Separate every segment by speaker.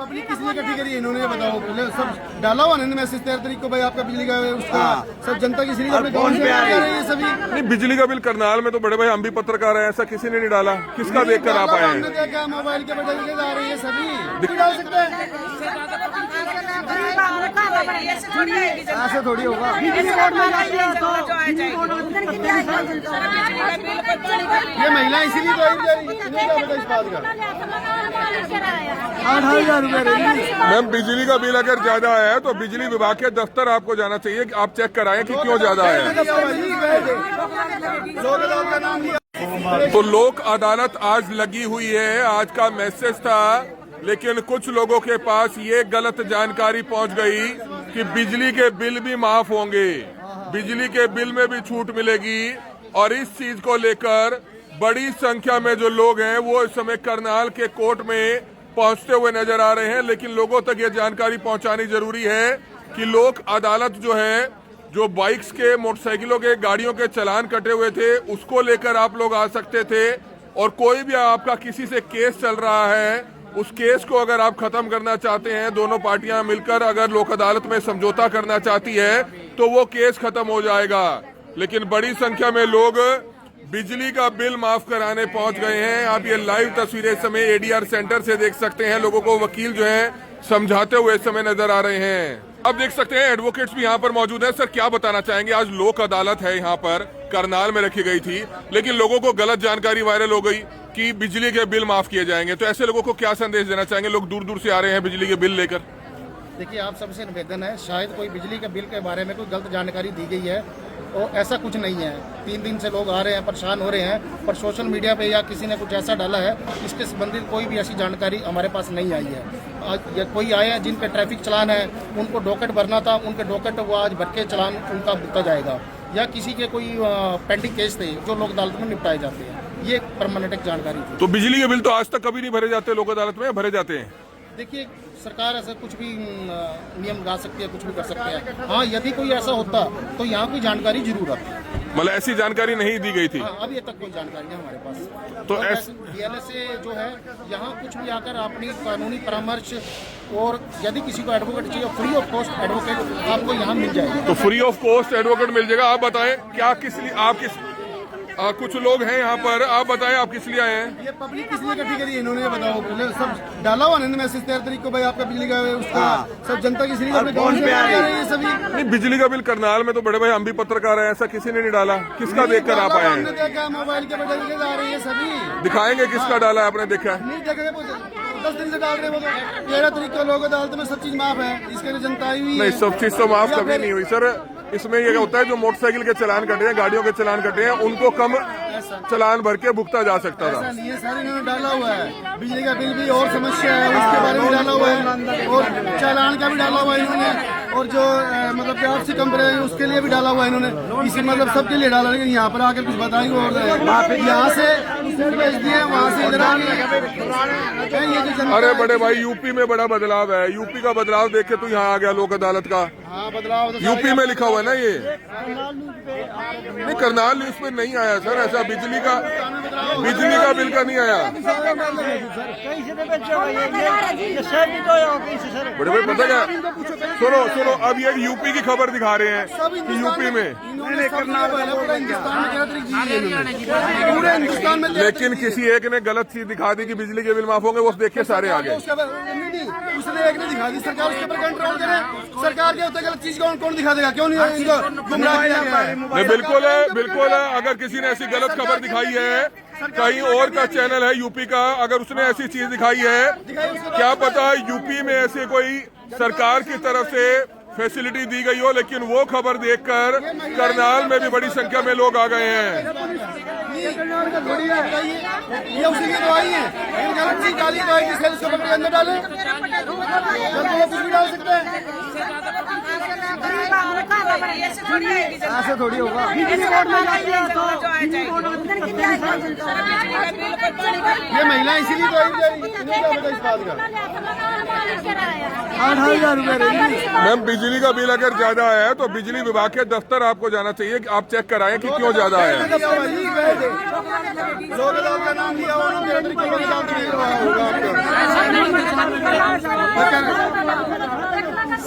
Speaker 1: Public किसने इकट्ठी करी है इन्होंने, बताओ पहले। सब डाला हुआ ना मैसेज 13 तारीख को भाई आपका बिजली का उसका सब जनता की सीरीज अपने गाँव में आ रही है सभी।
Speaker 2: नहीं, बिजली का बिल करनाल में तो बड़े भाई हम भी पत्रकार हैं, ऐसा किसी ने नहीं डाला। किसका देख कर आप आए हैं?
Speaker 1: हमने देखा मोबाइल के बटन आ रही है सभी, डाल सकते हैं ऐसे थोड़ी होगा। ये महिला इसीलिए तो आई बेचारी, इन्हें क्या पता इस बात का। 8,000 रुपए
Speaker 2: मैम, बिजली का बिल अगर ज्यादा आया है तो बिजली विभाग के दफ्तर आपको जाना चाहिए, आप चेक कराएं कि क्यों ज्यादा आया है। तो लोक अदालत आज लगी हुई है, आज का मैसेज था, लेकिन कुछ लोगों के पास ये गलत जानकारी पहुंच गई कि बिजली के बिल भी माफ होंगे, बिजली के बिल में भी छूट मिलेगी। और इस चीज को लेकर बड़ी संख्या में जो लोग हैं वो इस समय करनाल के कोर्ट में पहुंचते हुए नजर आ रहे हैं। लेकिन लोगों तक ये जानकारी पहुंचानी जरूरी है कि लोक अदालत जो है, जो बाइक्स के, मोटरसाइकिलों के, गाड़ियों के चालान कटे हुए थे उसको लेकर आप लोग आ सकते थे। और कोई भी आपका किसी से केस चल रहा है, उस केस को अगर आप खत्म करना चाहते हैं, दोनों पार्टियां मिलकर अगर लोक अदालत में समझौता करना चाहती है तो वो केस खत्म हो जाएगा। लेकिन बड़ी संख्या में लोग बिजली का बिल माफ कराने पहुंच गए हैं। आप ये लाइव तस्वीरें इस समय एडीआर सेंटर से देख सकते हैं। लोगों को वकील जो है समझाते हुए इस समय नजर आ रहे हैं। अब देख सकते हैं एडवोकेट्स भी यहाँ पर मौजूद हैं। सर, क्या बताना चाहेंगे? आज लोक अदालत है यहाँ पर, करनाल में रखी गई थी, लेकिन लोगों को गलत जानकारी वायरल हो गई कि बिजली के बिल माफ किए जाएंगे। तो ऐसे लोगों को क्या संदेश देना चाहेंगे? लोग दूर दूर से आ रहे हैं बिजली के बिल लेकर।
Speaker 1: देखिए, आप सबसे निवेदन है, शायद कोई बिजली के बिल के बारे में कोई गलत जानकारी दी गई है और ऐसा कुछ नहीं है। 3 दिन से लोग आ रहे हैं, परेशान हो रहे हैं, पर सोशल मीडिया पे या किसी ने कुछ ऐसा डाला है, इसके संबंधित कोई भी ऐसी जानकारी हमारे पास नहीं आई है। आज कोई आए हैं जिन पे ट्रैफिक चलान है, उनको डॉकेट भरना था, उनके डॉकेट वो आज भर के चलान उनका भुगता जाएगा, या किसी के कोई पेंडिंग केस थे जो लोक अदालत में निपटाए जाते हैं। ये परमानेंट एक जानकारी थी।
Speaker 2: तो बिजली के बिल तो आज तक कभी नहीं भरे जाते लोक अदालत में, भरे जाते हैं?
Speaker 1: देखिए, सरकार ऐसा कुछ भी नियम लगा सकती है, कुछ भी कर सकते हैं। हाँ, यदि कोई ऐसा होता तो यहाँ कोई जानकारी जरूर आती।
Speaker 2: मतलब ऐसी जानकारी नहीं दी गई थी?
Speaker 1: हाँ, अभी तक कोई जानकारी नहीं हमारे पास।
Speaker 2: तो
Speaker 1: डीएलएसए जो है यहाँ कुछ भी आकर अपनी कानूनी परामर्श, और यदि किसी को एडवोकेट चाहिए, फ्री ऑफ कॉस्ट एडवोकेट आपको यहाँ मिल जाएगा।
Speaker 2: तो फ्री ऑफ कॉस्ट एडवोकेट मिल जाएगा। आप बताएं, क्या किस लिए आप कुछ लोग हैं यहाँ पर, आप बताएं आप किस लिए आए हैं?
Speaker 1: ये पब्लिक किसने इकट्ठी करी है इन्होंने, बताओ पहले। सब डाला हुआ ना मैसेज 13 तारीख को भाई आपका बिजली का उसका सब जनता की सीरीज अपने गाँव में आ रही है सभी।
Speaker 2: नहीं, बिजली का बिल करनाल में तो बड़े भाई हम भी पत्रकार हैं, ऐसा किसी ने नहीं डाला। किसका देख कर आप आए हैं?
Speaker 1: हमने देखा मोबाइल के बटन आ रही है सभी।
Speaker 2: दिखाएंगे किसका डाला है, आपने देखा है?
Speaker 1: नहीं देखा, 10 दिन से डाल रहे वो तो। 13 तारीख को लोक अदालत में सब चीज माफ है, इसके लिए जनता आई हुई है।
Speaker 2: नहीं, सब चीज तो माफ कभी नहीं हुई सर। इसमें ये होता है जो मोटरसाइकिल के चालान कटे हैं, गाड़ियों के चालान कटे हैं, उनको कम चालान भर के भुगता जा सकता था।
Speaker 1: ऐसा नहीं है सर, इन्होंने डाला हुआ है। बिजली का बिल भी और समस्या है, उसके बारे में डाला हुआ है, और चालान का भी डाला हुआ है इन्होंने, और जो मतलब आपसी कंपनी है उसके लिए भी डाला हुआ है इन्होंने। इसी मतलब सबके लिए डाला, लेकिन यहाँ पर आकर कुछ बताएंगे और यहाँ से भेज दिए, वहाँ से इधर आ गए।
Speaker 2: अरे बड़े भाई, यूपी में बड़ा बदलाव है। यूपी का बदलाव देख के तो यहाँ आ गया लोक अदालत का।
Speaker 1: हाँ, बदलाव
Speaker 2: यूपी में लिखा हुआ है ना ये। नहीं, करनाल न्यूज पे नहीं आया सर ऐसा। बिजली का बिल का नहीं आया। बड़े भाई पता क्या, सुनो अब ये यूपी की खबर दिखा रहे हैं कि यूपी में,
Speaker 1: पूरे हिंदुस्तान में।
Speaker 2: लेकिन किसी एक ने गलत चीज दिखा दी कि बिजली के बिल माफ होंगे, वो देख के सारे आ गए।
Speaker 1: उसने एक ने दिखा दी, सरकार उसके ऊपर कंट्रोल करे। सरकार के होते गलत चीज कौन दिखा देगा? क्यों नहीं इनको गुमराह किया गया है?
Speaker 2: बिल्कुल है। अगर किसी ने ऐसी गलत खबर दिखाई है, कहीं और का चैनल है यूपी का, अगर उसने ऐसी चीज दिखाई है, क्या पता यूपी में ऐसे कोई सरकार की तरफ से फैसिलिटी दी गई हो, लेकिन वो खबर देखकर करनाल में भी बड़ी संख्या में लोग आ गए हैं।
Speaker 1: ये उसी की दवाई है, गलत चीज डाली दवाई जिससे उसको पकड़ के अंदर डाले, कुछ भी डाल सकते हैं। ऐसे थोड़ी होगा। ये महिला इसीलिए तो आई बेचारी, इन्हें क्या पता इस बात का। 8,000 रुपए।
Speaker 2: मैम, बिजली का बिल अगर ज्यादा आया है तो बिजली विभाग के दफ्तर आपको जाना चाहिए, आप चेक कराएं कि क्यों ज्यादा आया है।
Speaker 1: लोक अदालत का नाम दिया,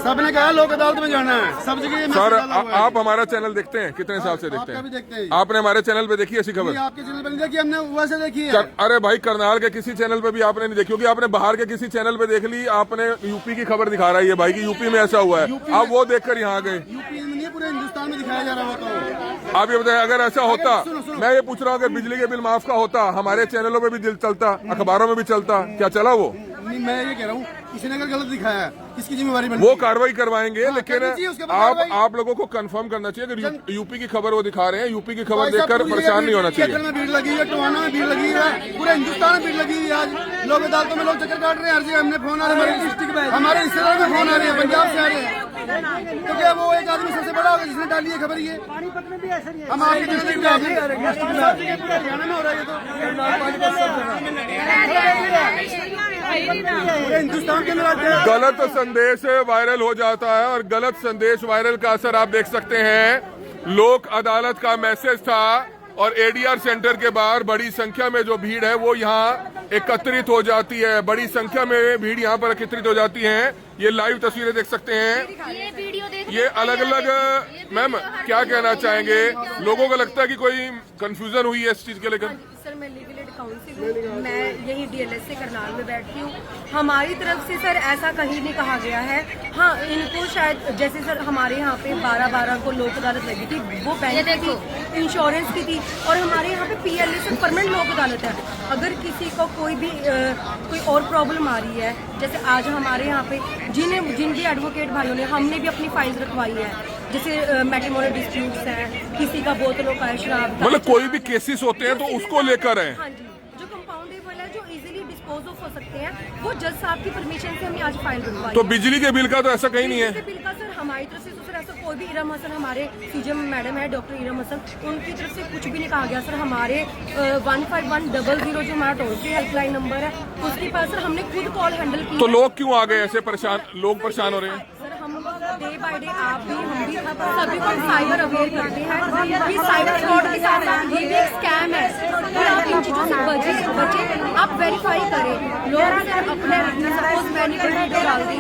Speaker 3: सबने कहा लोक अदालत में जाना है, सब जगह
Speaker 2: सर आप हमारा चैनल देखते हैं, कितने साल से देखते
Speaker 3: भी देखते
Speaker 2: हैं?
Speaker 3: हैं।
Speaker 2: आपने हमारे चैनल पे देखी ऐसी खबर?
Speaker 3: आपके चैनल पे नहीं देखी, हमने वैसे देखी है।
Speaker 2: अरे भाई करनाल के किसी चैनल पे भी आपने नहीं देखी, क्योंकि आपने बाहर के किसी चैनल पे देख ली, आपने यूपी की खबर दिखा रहा है ये भाई कि यूपी में ऐसा हुआ है, आप वो देखकर यहाँ गए।
Speaker 3: यूपी में नहीं, पूरे हिंदुस्तान में दिखाया जा रहा होता।
Speaker 2: आप ये बताएं, अगर ऐसा होता, मैं ये पूछ रहा हूँ कि बिजली के बिल माफ का होता, हमारे चैनलों पे भी दिल चलता, अखबारों में भी चलता, क्या चला वो?
Speaker 3: नहीं, मैं ये कह रहा हूँ किसी ने अगर गलत दिखाया है, किसकी जिम्मेवारी बनती
Speaker 2: वो
Speaker 3: है?
Speaker 2: कार्रवाई करवाएंगे, लेकिन
Speaker 3: करनी चाहिए, उसके बाद
Speaker 2: आप लोगों को कंफर्म करना चाहिए कि यूपी की खबर वो दिखा रहे हैं, यूपी की खबर
Speaker 3: भाई साहब,
Speaker 2: देखकर
Speaker 3: पूरी
Speaker 2: परेशान नहीं होना
Speaker 3: जगह
Speaker 2: चाहिए।
Speaker 3: में भीड़ लगी है, टोहाना में भीड़ लगी है, पूरे हिंदुस्तान में भीड़ लगी हुई है। आज लोग अदालतों में लोग चक्कर काट रहे हैं। हर जगह हमने फोन आ रहे हैं, हमारे रिश्तेदार में फोन आ रहे हैं, पंजाब से आ रहे हैं, क्योंकि वो एक आदमी सबसे बड़ा होगा जिसने डाली है खबर। ये हम आपके हरियाणा में हो रहा है, हिंदुस्तान के अंदर
Speaker 2: गलत संदेश वायरल हो जाता है, और गलत संदेश वायरल का असर आप देख सकते हैं। लोक अदालत का मैसेज था और एडीआर सेंटर के बाहर बड़ी संख्या में जो भीड़ है वो यहाँ एकत्रित हो जाती है, बड़ी संख्या में भीड़ यहाँ पर एकत्रित हो जाती है। ये लाइव तस्वीरें देख सकते हैं,
Speaker 4: ये वीडियो देख
Speaker 2: ये अलग अलग। मैम क्या कहना चाहेंगे, लोगों को लगता है कि कोई कंफ्यूजन हुई है इस चीज के लेकर?
Speaker 4: सर मैं लीगल एड काउंसिल हूँ, मैं यही डीएलएस से करनाल में बैठती हूँ। हमारी तरफ से सर ऐसा कहीं नहीं कहा गया है। हाँ, इनको शायद जैसे सर हमारे यहाँ पे 12/12 को लोक अदालत लगी थी, वो बैंक की थी, इंश्योरेंस की थी, और हमारे यहाँ पे पीएलए से परमानेंट लोक अदालत है। अगर किसी को कोई भी कोई और प्रॉब्लम आ रही है, जैसे आज हमारे यहाँ पे जिन भी एडवोकेट भाइयों ने, हमने भी अपनी फाइल्स रखवाई है, जैसे मैट्रिमोनियल डिस्प्यूट्स हैं, किसी का बोतलों का है, शराब का,
Speaker 2: मतलब कोई भी केसेस होते हैं तो उसको लेकर है।
Speaker 4: हाँ जी, जो कंपाउंडेबल है, जो इजीली डिस्पोज ऑफ हो सकते हैं, वो जज साहब की परमिशन से हमने आज फाइल रखवाई।
Speaker 2: तो बिजली के बिल का तो ऐसा कहीं नहीं है।
Speaker 4: बिजली के बिल का सर हमारी तरफ से तो सर ऐसा कोई भी, इरम हसन हमारे सीजीएम मैडम है, डॉक्टर इरम हसन, उनकी तरफ से कुछ भी नहीं कहा गया। सर हमारे 15100 जो हमारा टोल फ्री हेल्पलाइन नंबर है, उसके पास सर हमने खुद कॉल हैंडल की।
Speaker 2: तो लोग क्यों आ गए ऐसे परेशान, लोग परेशान हो रहे हैं?
Speaker 4: सर हम डे बाय डे आप भी, हम भी सभी को साइबर अवेयर करते हैं कि साइबर फ्रॉड के साथ ये भी एक स्कैम है, तो आप इन चीज़ों से बचे, आप वेरीफाई करें। लोग अपने सपोज मैंने कोई वीडियो डाल दी,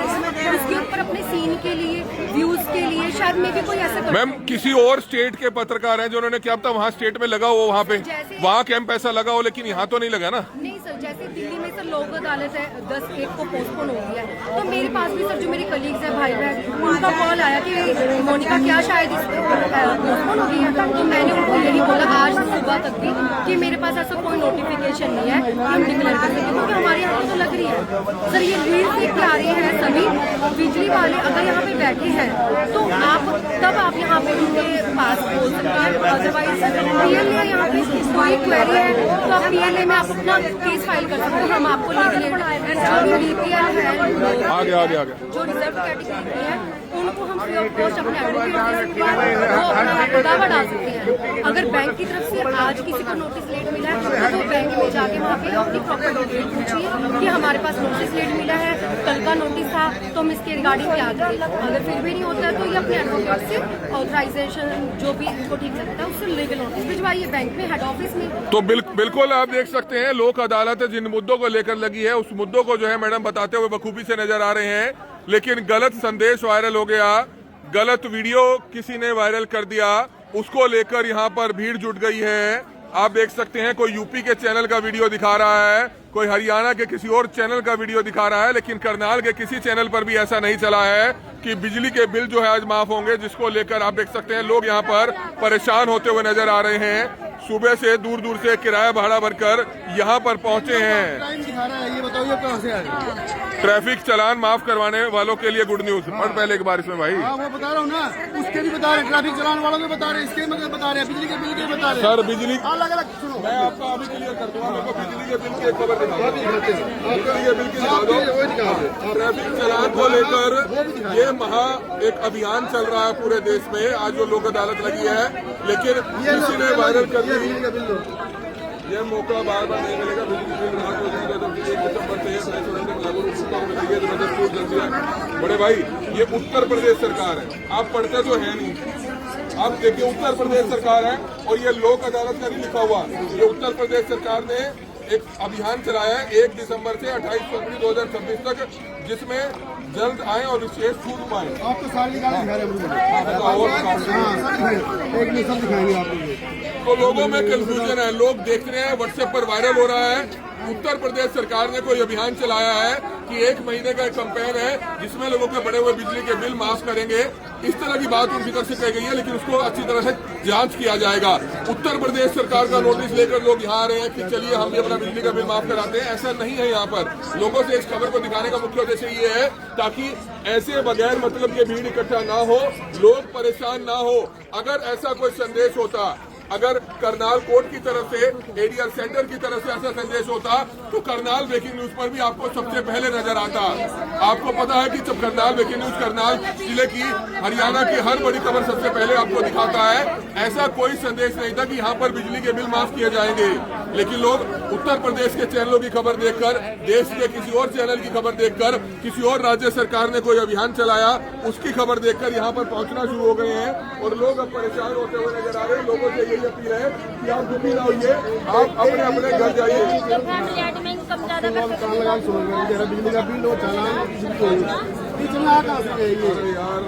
Speaker 4: उसके ऊपर अपने सीन के लिए, व्यूज के लिए, शायद में भी कोई ऐसा कर।
Speaker 2: मैम किसी और स्टेट के पत्रकार हैं जिन्होंने, क्या पता वहाँ स्टेट में लगा हो, वहाँ पे वहाँ कैंप ऐसा लगा हो, लेकिन यहाँ तो नहीं लगा ना?
Speaker 4: नहीं सर, जैसे दिल्ली में सर लोक अदालत है, 10/1 को पोस्टपोन हो गया है, तो मेरे पास भी सर जो मेरे कलीग्स हैं, भाई बहन, उनका कॉल आया कि मोनिका क्या शायद पोस्टपोन हो गई है। तो मैंने उनको यही बोला आज सुबह तक भी कि मेरे पास ऐसा कोई नोटिफिकेशन नहीं है कि हम डिक्लेयर कर सकें, क्योंकि हमारे यहाँ तो लग रही है। सर ये लीड देख के आ रहे हैं सभी बिजली वाले, अगर यहाँ पे बैठे हैं तो आप यहाँ पे उनके पास बोल सकते हैं, अदरवाइज पीएलए यहाँ पे कोई क्वेरी है तो आप पीएलए में आप अपना केस फाइल कर सकते हैं। हम आपको लीगल जो भी बीपीएल है,
Speaker 2: आगे
Speaker 4: जो रिजर्व कैटेगरी है, उनको हम फ्री ऑफ कॉस्ट अपने एडवोकेट दे सकते हैं, वो अपना दावा डाल सकते हैं। अगर बैंक की तरफ से आज किसी को नोटिस लेट मिला है तो वो बैंक में जाके वहाँ पे अपनी प्रॉपर डिटेल पूछिए कि हमारे पास नोटिस लेट मिला है, कल का नोटिस था, तो हम इसके रिगार्डिंग क्या करें। अगर फिर भी नहीं होता है तो ये अपने एडवोकेट से ऑथराइजेशन जो भी इनको ठीक लगता है उससे लीगल नोटिस भिजवाइए बैंक में, हेड ऑफिस में।
Speaker 2: तो बिल्कुल आप देख सकते हैं, लोक अदालत जिन मुद्दों को लेकर लगी है, उस मुद्दों को जो है मैडम बताते हुए बखूबी से नजर आ रहे हैं, लेकिन गलत संदेश वायरल हो गया, गलत वीडियो किसी ने वायरल कर दिया, उसको लेकर यहाँ पर भीड़ जुट गई है। आप देख सकते हैं, कोई यूपी के चैनल का वीडियो दिखा रहा है, कोई हरियाणा के किसी और चैनल का वीडियो दिखा रहा है, लेकिन करनाल के किसी चैनल पर भी ऐसा नहीं चला है कि बिजली के बिल जो है आज माफ होंगे, जिसको लेकर आप देख सकते हैं लोग यहाँ पर परेशान होते हुए नजर आ रहे हैं। सुबह से दूर दूर से किराया भाड़ा भरकर यहाँ पर पहुंचे हैं।
Speaker 3: टाइम दिखा रहा है, ये बताइए कहाँ से आ रही है?
Speaker 2: ट्रैफिक चालान माफ करवाने वालों के लिए गुड न्यूज। और पहले एक बार इसमें भाई,
Speaker 3: हाँ वो बता रहा हूँ ना, उसके भी बता रहे हैं, ट्रैफिक चलान वालों के बता रहे हैं, इसके मतलब बता रहे हैं, बिजली के बिल के बता रहे हैं।
Speaker 2: सर बिजली
Speaker 3: अलग अलग सुनो,
Speaker 2: मैं आपका अभी क्लियर कर दूंगा, मेरे को बिजली के बिल की एक खबर दिखा बिजली के बिल की दिखा दो। ट्रैफिक चालान को लेकर ये एक अभियान चल रहा है पूरे देश में, आज जो लोक अदालत लगी है, लेकिन किसी ने वायरल कर दी। ये मौका बार बार नहीं मिलेगा। बिजली बिल राहत योजना 2021 दिसंबर से लागू मिलेगी 2010 जल्दी है। बड़े भाई ये उत्तर प्रदेश सरकार है, आप पढ़ते तो है नहीं, आप देखिए उत्तर प्रदेश सरकार है और ये लोक अदालत का नहीं लिखा हुआ, ये उत्तर प्रदेश सरकार ने एक अभियान चलाया है 1 दिसंबर से 28 फरवरी 2026 तक, जिसमें जल्द आए और विशेष छूट पाए।
Speaker 3: आपको सारी निकाल दिखा रहे हैं एक मिनट दिखाएंगे आपको।
Speaker 2: तो लोगों में कंफ्यूजन है, लोग देख रहे हैं, व्हाट्सएप पर वायरल हो रहा है। उत्तर प्रदेश सरकार ने कोई अभियान चलाया है कि 1 महीने का एक कैंपेन है जिसमें लोगों के बड़े हुए बिजली के बिल माफ करेंगे। इस तरह की बात उनकी तरफ से कही गई है, लेकिन उसको अच्छी तरह से जांच किया जाएगा। उत्तर प्रदेश सरकार का नोटिस लेकर लोग यहाँ आ रहे हैं कि चलिए हम भी अपना बिजली का बिल माफ कराते हैं। ऐसा नहीं है। यहाँ पर लोगों से इस खबर को दिखाने का मुख्य उद्देश्य ये है ताकि ऐसे बगैर मतलब के भीड़ इकट्ठा ना हो, लोग परेशान ना हो। अगर ऐसा कोई संदेश होता, अगर करनाल कोर्ट की तरफ से, एडीआर सेंटर की तरफ से ऐसा संदेश होता तो करनाल ब्रेकिंग न्यूज पर भी आपको सबसे पहले नजर आता। आपको पता है कि जब करनाल ब्रेकिंग न्यूज करनाल जिले की, हरियाणा की हर बड़ी खबर सबसे पहले आपको दिखाता है। ऐसा कोई संदेश नहीं था कि यहाँ पर बिजली के बिल माफ किए जाएंगे, लेकिन लोग उत्तर प्रदेश के चैनलों की खबर देखकर, देश के किसी और चैनल की खबर देखकर, किसी और राज्य सरकार ने कोई अभियान चलाया उसकी खबर देखकर यहाँ पर पहुंचना शुरू हो गए हैं और लोग अब परेशान होते हुए नजर आ रहे हैं। लोगों से अपील है कि आप दुखी ना होइए, आप अपने अपने घर जाइए।
Speaker 3: बिजली का बिल हो चालान
Speaker 2: यार,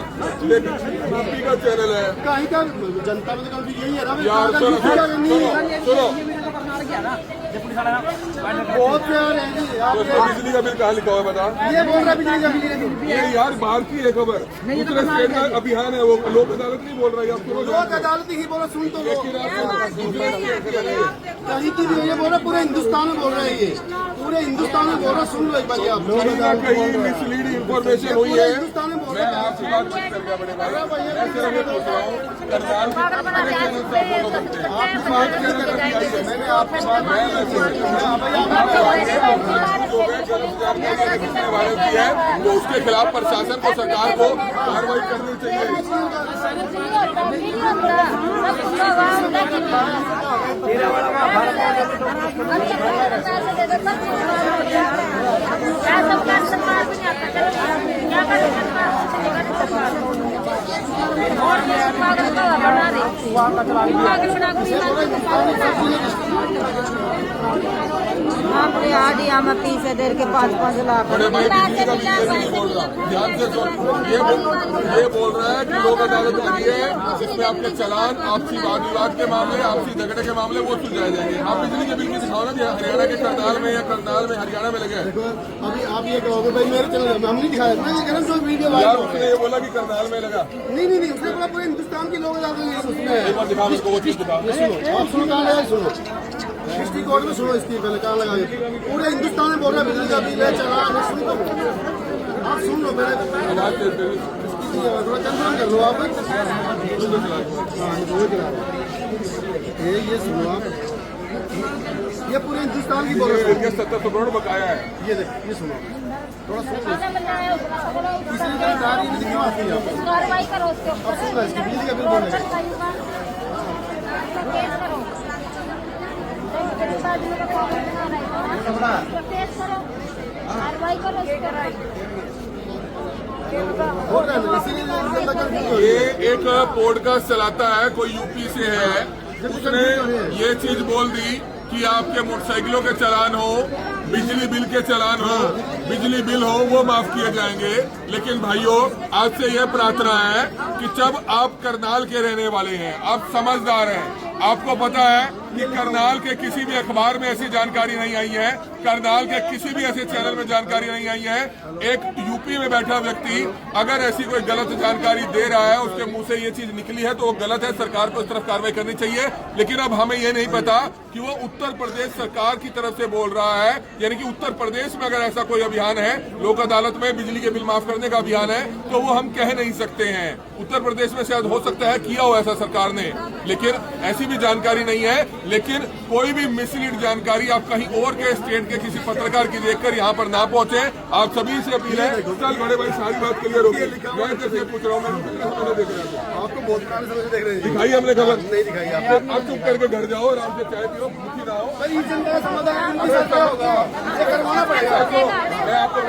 Speaker 2: यूपी का चैनल है
Speaker 3: कहीं का, जनता में तो यही है ना
Speaker 2: यार। सुनो,
Speaker 3: बहुत प्यार है जी।
Speaker 2: बिजली का बिल कहाँ लिखा हुआ है बता?
Speaker 3: ये बोल रहा बिजली का बिल
Speaker 2: ये यार बाहर की है खबर, दूसरे स्टेट का अभियान है, वो लोक अदालत नहीं बोल रहा है। आप सुनो,
Speaker 3: लोक अदालत ही बोला, सुन तो लो। कहीं की भी ये बोल रहा, पूरे हिंदुस्तान में बोल रहे हैं, ये पूरे हिंदुस्तान में बोल रहा। सुन लो एक बार आप,
Speaker 2: कहीं मिसलीड इन्फॉर्मेशन हुई है।
Speaker 3: हिंदुस्तान में बोल
Speaker 2: मैं आपसे बात मत कर गया बड़े भाई, ऐसे मैं पूछ रहा हूँ। करनाल की
Speaker 3: मैंने आपकी बात
Speaker 2: वायरल की है तो उसके खिलाफ प्रशासन को, सरकार को कार्रवाई करनी चाहिए।
Speaker 5: आपने आज यहाँ में 30,000 के 5-5 लाख।
Speaker 2: बड़े भाई बिजली का बिल नहीं बोल रहा, ध्यान से सुन। ये बोल रहा है कि लोक अदालत लगी है जिसमें आपके चालान, आपसी वाद विवाद के मामले, आपसी झगड़े के मामले वो सुलझाए जाएंगे। आप बिजली के बिल की दिखाओ ना कि हरियाणा के करनाल में या करनाल में हरियाणा में लगे।
Speaker 3: देखो अभी आप ये कहोगे भाई मेरे चैनल में हम नहीं दिखाया, मैं ये कह रहा हूं जो वीडियो
Speaker 2: यार
Speaker 3: वायरल
Speaker 2: उसने ये बोला कि करनाल में लगा।
Speaker 3: नहीं, उसने बोला पूरे हिंदुस्तान के लोग अदालत में उसमें
Speaker 2: एक बार दिखाओ उसको, वो चीज दिखाओ।
Speaker 3: सुनो, आप सुनो कहाँ लगा, सुनो डिस्ट्रिक्ट कोर्ट में, सुनो इसकी पहले कहाँ लगा। पूरे हिंदुस्तान में बोल रहा है बिजली का बिल है, चालान है, सुन लो आप, सुन लो पहले थोड़ा कंफर्म कर लो आप। ये सुनो आप, ये पूरे हिंदुस्तान की बोल रहे हैं।
Speaker 2: 70 करोड़ बकाया है।
Speaker 3: ये देखो, ये सुनो थोड़ा सुनो, तीसरी जानकारी नहीं क्यों आती है आप?
Speaker 5: कार्रवाई करो उसके
Speaker 3: अब सुन लो इसकी बिजली का बिल बोल रहे हैं।
Speaker 2: ये एक पॉडकास्ट चलाता है, कोई यूपी से है, उसने ये चीज बोल दी कि आपके मोटरसाइकिलों के चालान हो, बिजली बिल के चालान हो, बिजली बिल हो, वो माफ किए जाएंगे। लेकिन भाइयों, आज से यह प्रार्थना है कि जब आप करनाल के रहने वाले हैं, आप समझदार हैं, आपको पता है कि करनाल के किसी भी अखबार में ऐसी जानकारी नहीं आई है, करनाल के किसी भी ऐसे चैनल में जानकारी नहीं आई है। एक यूपी में बैठा व्यक्ति अगर ऐसी कोई गलत जानकारी दे रहा है, उसके मुंह से ये चीज निकली है तो वो गलत है, सरकार को इस तरफ कार्रवाई करनी चाहिए। लेकिन अब हमें ये नहीं पता कि वो उत्तर प्रदेश सरकार की तरफ से बोल रहा है, यानी कि उत्तर प्रदेश में अगर ऐसा कोई अभियान है, लोक अदालत में बिजली के बिल माफ करने का अभियान है, तो वो हम कह नहीं सकते हैं। उत्तर प्रदेश में शायद हो सकता है किया हो ऐसा सरकार ने, लेकिन ऐसी भी जानकारी नहीं है। लेकिन कोई भी मिसलीड जानकारी आप कहीं और के स्टेट के किसी पत्रकार की देखकर यहाँ पर ना पहुंचे। आप सभी से अपील है, चल बड़े भाई सारी बात क्लियर होगी। मैं जैसे पूछ रहा हूँ, मैं देख रहा हूँ,
Speaker 3: आपको बहुत पुराने समय से देख रहे हैं।
Speaker 2: दिखाई हमने खबर
Speaker 3: नहीं दिखाई आप
Speaker 2: चुप करके घर जाओ, आराम से चाय पियो, भूखी ना हो।
Speaker 3: भाई इस जनता का समाधान उनके साथ क्या होगा, ये करवाना पड़ेगा।
Speaker 2: मैं आपको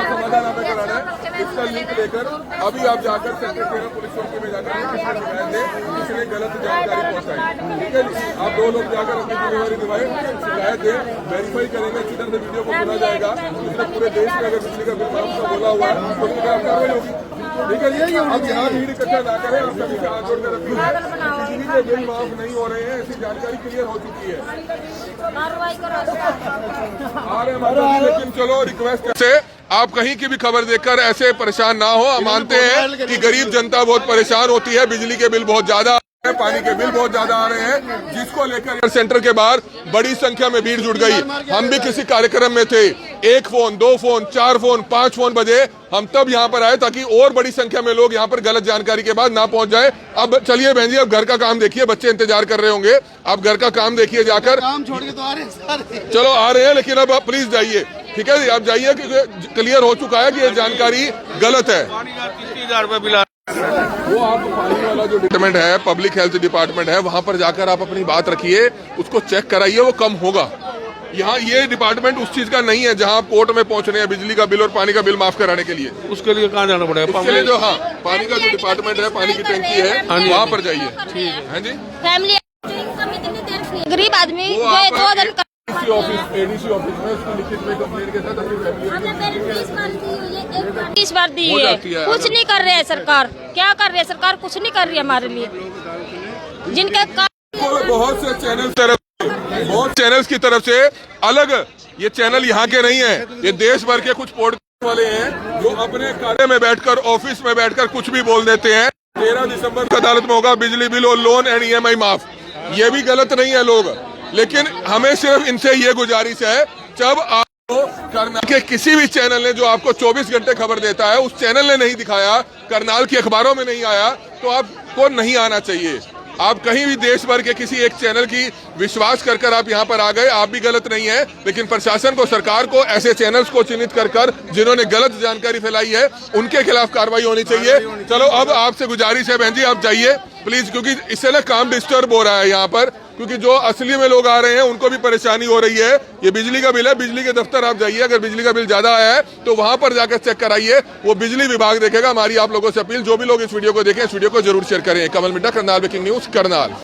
Speaker 2: समाधान हमें कराना है, इसका लिंक लेकर अभी आप जाकर सेक्टर 13 पुलिस चौकी में जाकर शिकायत दें, किसी ने गलत जानकारी पहुंचाई। ठीक है जी, आप 2 लोग जाकर अपनी जिम्मेवारी निभाएं, शिकायत दें, वेरीफाई करेंगे, अच्छी तरह से वीडियो को सुना जाएगा। इसमें पूरे देश में अगर बिजली का बिल माफ का बोला हुआ है तो उसके खिलाफ कार्रवाई होगी। ठीक है जी, अब यहाँ भीड़ इकट्ठा ना करें, आप सभी का हाथ जोड़कर अपील है, बिजली के बिल माफ नहीं हो रहे हैं, ऐसी जानकारी क्लियर हो चुकी है। आ रहे हैं, लेकिन चलो रिक्वेस्ट से आप कहीं की भी खबर देखकर ऐसे परेशान ना हो। हम मानते हैं कि गरीब जनता बहुत परेशान होती है, बिजली के बिल बहुत ज्यादा, पानी के बिल बहुत ज्यादा आ रहे हैं, जिसको लेकर सेंटर के बाहर बड़ी संख्या में भीड़ जुट गई। हम भी किसी कार्यक्रम में थे, 1 फोन 2 फोन 4 फोन 5 फोन बजे हम तब यहाँ पर आए ताकि और बड़ी संख्या में लोग यहाँ पर गलत जानकारी के बाद ना पहुंच जाए। अब चलिए बहन जी, अब घर का काम देखिए, बच्चे इंतजार कर रहे होंगे, आप घर का काम देखिए जाकर।
Speaker 3: काम छोड़ के तो आ रहे हैं सारे।
Speaker 2: चलो आ रहे हैं, लेकिन अब आप प्लीज जाइए। ठीक है जी, आप जाइए क्योंकि क्लियर हो चुका है कि ये जानकारी गलत है।
Speaker 6: 30,000 रुपये बिल।
Speaker 2: वो आप पानी वाला जो डिपार्टमेंट है, पब्लिक हेल्थ डिपार्टमेंट है, वहां पर जाकर आप अपनी बात रखिए, उसको चेक कराइए, वो कम होगा। यहाँ ये डिपार्टमेंट उस चीज का नहीं है जहाँ आप कोर्ट में पहुंच रहे हैं बिजली का बिल और पानी का बिल माफ कराने के लिए।
Speaker 6: उसके लिए कहाँ जाना पड़ेगा?
Speaker 2: उसके लिए जो पानी का जो डिपार्टमेंट है, पानी की टंकी है, वहाँ पर जाइए। ठीक है जी।
Speaker 7: फैमिली गरीब आदमी
Speaker 2: वो
Speaker 7: जो
Speaker 2: आप
Speaker 7: 2 दिन
Speaker 2: ADC ऑफिस में उसको लिखित में कंप्लेंट के साथ अपनी फैमिली
Speaker 7: इस बार दी
Speaker 2: हो
Speaker 7: है,
Speaker 2: जाती है।
Speaker 7: कुछ नहीं कर रहे है सरकार। क्या कर रही है सरकार? कुछ नहीं कर रही है हमारे लिए। जिनके
Speaker 2: बहुत से चैनल्स की तरफ से अलग, ये चैनल यहाँ के नहीं है, ये देश भर के कुछ पॉडकास्ट वाले हैं जो अपने कार्य में बैठकर, ऑफिस में बैठकर कुछ भी बोल देते हैं। 13 दिसंबर को अदालत में होगा बिजली बिल और लोन एंड EMI माफ। ये भी गलत नहीं है लोग, लेकिन हमें सिर्फ इनसे ये गुजारिश है, जब आपको करनाल के किसी भी चैनल ने जो आपको 24 घंटे खबर देता है, उस चैनल ने नहीं दिखाया, करनाल की अखबारों में नहीं आया, तो आपको नहीं आना चाहिए। आप कहीं भी देश भर के किसी एक चैनल की विश्वास कर कर आप यहाँ पर आ गए, आप भी गलत नहीं है, लेकिन प्रशासन को, सरकार को ऐसे चैनल्स को चिन्हित कर कर जिन्होंने गलत जानकारी फैलाई है, उनके खिलाफ कार्रवाई होनी चाहिए। चलो अब आपसे गुजारिश है बहन जी, आप जाइए प्लीज, क्योंकि इससे ना काम डिस्टर्ब हो रहा है यहाँ पर, क्योंकि जो असली में लोग आ रहे हैं उनको भी परेशानी हो रही है। ये बिजली का बिल है, बिजली के दफ्तर आप जाइए, अगर बिजली का बिल ज्यादा आया है तो वहां पर जाकर चेक कराइए, वो बिजली विभाग देखेगा। हमारी आप लोगों से अपील, जो भी लोग इस वीडियो को देखें, इस वीडियो को जरूर शेयर करें। कमल मिड्डा, करनाल ब्रेकिंग न्यूज, करनाल।